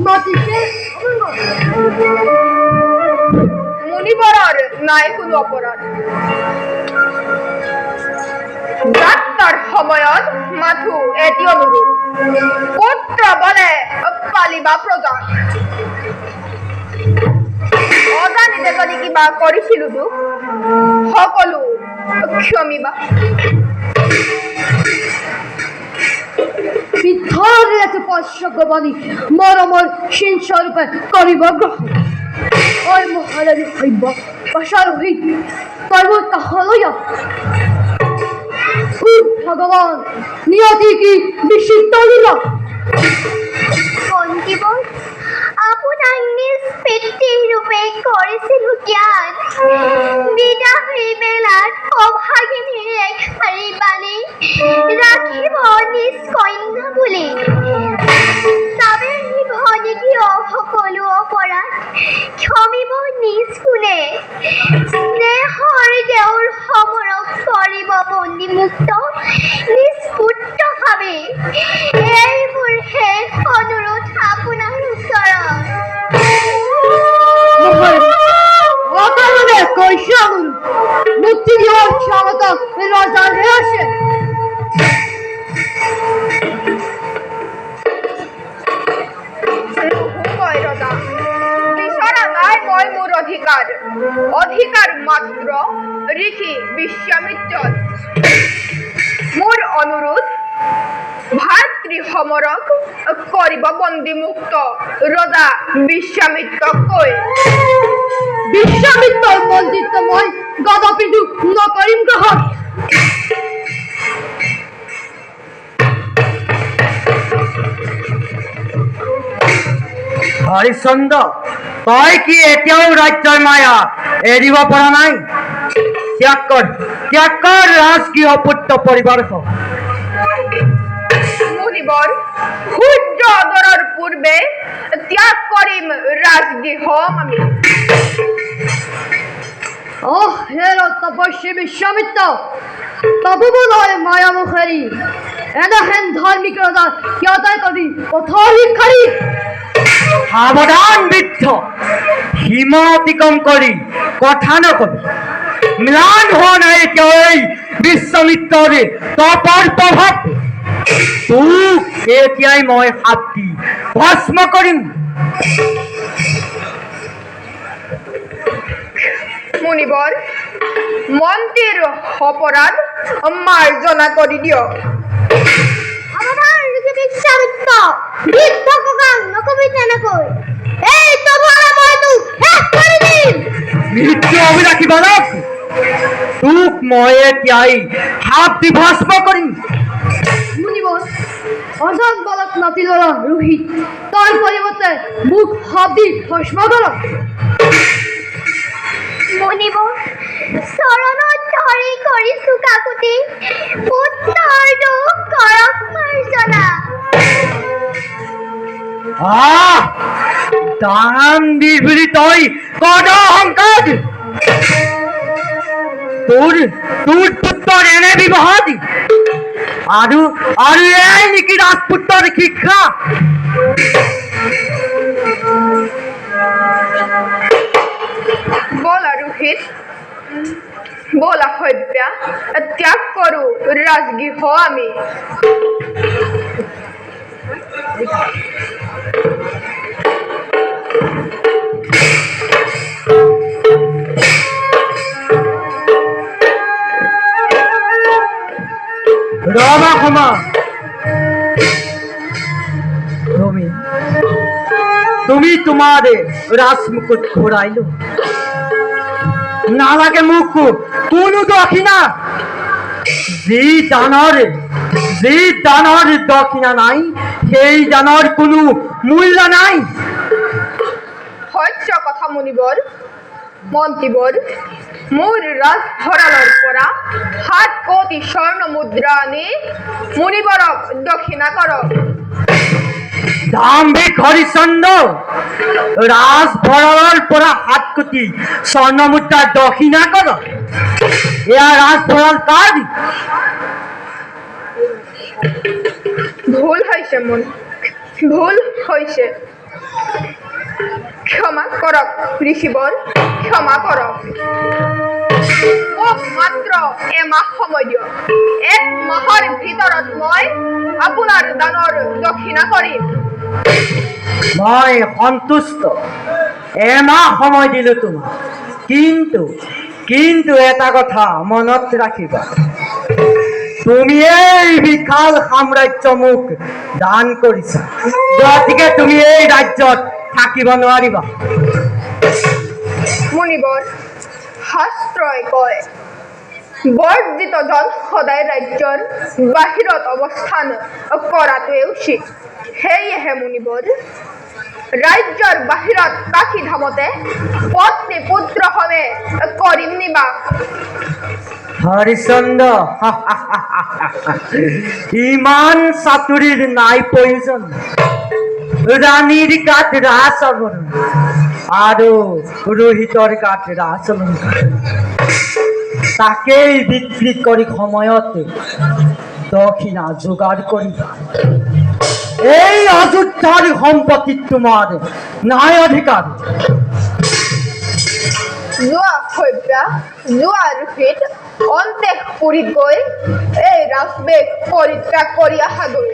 মাটিকে মুনিবরর নাই কোনো অপরাধ যাত্রার সময়ত মাথু এটি অনুরূপ পুত্র বলে পালিবা প্রজা অজানিতে যদি কিবা কৰিছিলো সকলো ক্ষমিবা বিধানের পশ্যগবাণী মরমর সিংস্বরূপে করিব গ্রহণ ওই মহারানী হইব পাশারোহী পর্বত হলয়া ভগবান নিয়তি কি বিশিষ্ট লীলা কণ্ঠীবর আপোনাৰ নিজ পিতৃ ৰূপে কৰিছিল জ্ঞান বিদা হৈ বেলাত অভাগিনীৰ এষাৰি বাণী ৰাখিব নিজ কন্যা বুলি চাবে নিভ নেকি সকলো অপৰাধ ক্ষমিব নিজ কোনে স্নেহৰ দেউৰ সমৰক কৰিব বন্দী মুক্ত নিজ পুত্ৰ ভাবে এই মোৰ শেষ অনুৰোধ আপোনাৰ ওচৰত অকারণে কৈশাগুল মুক্তি দেওয়ার ক্ষমতা রাজার আছে মোর অধিকার অধিকার মাত্র ঋষি বিশ্বামিত্র মোর অনুরোধ ভাতৃ সমরক কৰিব বন্দী মুক্ত ৰজা বিশ্বামিত্র কৈ বিশ্বামিত্র মন্দিত মই গদাপিণ্ডু নকরিম গ্রহণ হরিশ্চন্দ্র তই কি এতিয়াও ৰাজ্যৰ মায়া এৰিব পৰা নাই ত্যাগ কৰ ৰাজগৃহ পুত্ৰ পৰিবাৰ মুনিবর সূর্য উদয়ের পূর্বে ত্যাগ করিম রাজগৃহ আমি ওহ হে তপস্বী বিশ্বামিত্র তবু বলয় মায়ামুখারি এদাহেন ধার্মিক রাজা কিয়তাই কবি পথৰ ভিক্ষাৰী সাৱধান বৃদ্ধ সীমা অতিক্ৰম কৰি কথা নকবি ম্লান হোৱা নাই এতিয়াও এই বিশ্বামিত্ৰৰ তপৰ প্ৰভাৱ তোক এতিয়াই মই শাস্তি ভস্ম কৰিম মুনিবর মন্ত্রীর অপরাধ মার্জনা করি দিও আমার ঋষি বিশ্বামিত্র বৃদ্ধ ককাং নকবি তেনেকৈ এই তোমাৰ মইতো শেষ কৰি দিম মৃত্যু অভিলাষী বালক তোক মই এতিয়াই শাস্তি ভস্ম কৰিম মুনিবর অজান বালক নাতি লৰা ৰোহিত তাৰ পৰিৱৰ্তে মুখ হাবি ভস্ম কৰক মুনিবৰ চৰণত ধৰি কৰিছো কাকুতি পুত্ৰৰ দুখ কৰক মাৰ্জনা দান দিবি তই কত অহংকার তোর পুত্ৰৰ এনে ব্যৱহাৰ আৰু এই নেকি ৰাজপুত্ৰৰ শিক্ষা বলা রোহিত বলা হত্যা ত্যাগ করু রাজগৃহ আমি ৰবা ক্ষমা তুমি তোমাৰ ৰাজমুকুট ঘূৰাইলো নালাগে মোক কোনো দক্ষিণা যি দানৰ দক্ষিণা নাই সেই দানৰ কোনো মূল্য নাই সত্য কথা মুনিবৰ মন্ত্ৰীবৰ মোৰ ৰাজ ভঁৰালৰ পৰা 7 কোটি স্বৰ্ণ মুদ্ৰা আনি মুনিবৰক দক্ষিণা কৰক দাম্ভিক হরিশ্চন্দ্র রাজ ভঁৰালৰ পৰা 7 কোটি স্বৰ্ণ মুদ্ৰা দক্ষিণা কৰ এয়া ৰাজ ভঁৰাল কাৰ ভুল হৈছে ভুল হৈছে। ক্ষমা কৰক ঋষিবৰ, ক্ষমা কৰক। মোক মাত্ৰ এমাহ সময় দিয়ক। 1 মাহৰ ভিতৰত মই আপোনাৰ দানৰ দক্ষিণা কৰিম। মই সন্তুষ্ট, এমাহ সময় দিলো তোমাক। কিন্তু এটা কথা মনত ৰাখিবা, তুমি এই বিশাল সাম্ৰাজ্য মোক দান কৰিছা, গতিকে তুমি এই ৰাজ্যত থাকিব নোৱাৰিবা। মুনিবৰ, শাস্ত্ৰই কয় বৰ্জিত জন সদায় ৰাজ্যৰ বাহিৰত অৱস্থান কৰাটোৱে উচিত। সেয়েহে মুনিবৰ, ৰাজ্যৰ বাহিৰত কাশী ধামতে পত্নী পুত্ৰ সমে কৰিম নিবাস। হৰিচন্দ্ৰ, ইমান চাতুৰীৰ নাই প্ৰয়োজন। ৰাণীৰ গাত ৰাজ আৱৰণ আৰু পুৰোহিতৰ গাত ৰাজ অলংকাৰ, তাকেই বিক্ৰী কৰি সময়তে দক্ষিণা যোগাৰ কৰিবা। এই অযোধ্যাৰ সম্পত্তি তোমাৰ নাই অধিকাৰ। যোৱা সভ্যা, যোৱা ৰোহিত, অন্তঃপুৰীত গৈ এই ৰাজবেশ পৰিত্যাগ কৰি আহাগৈ।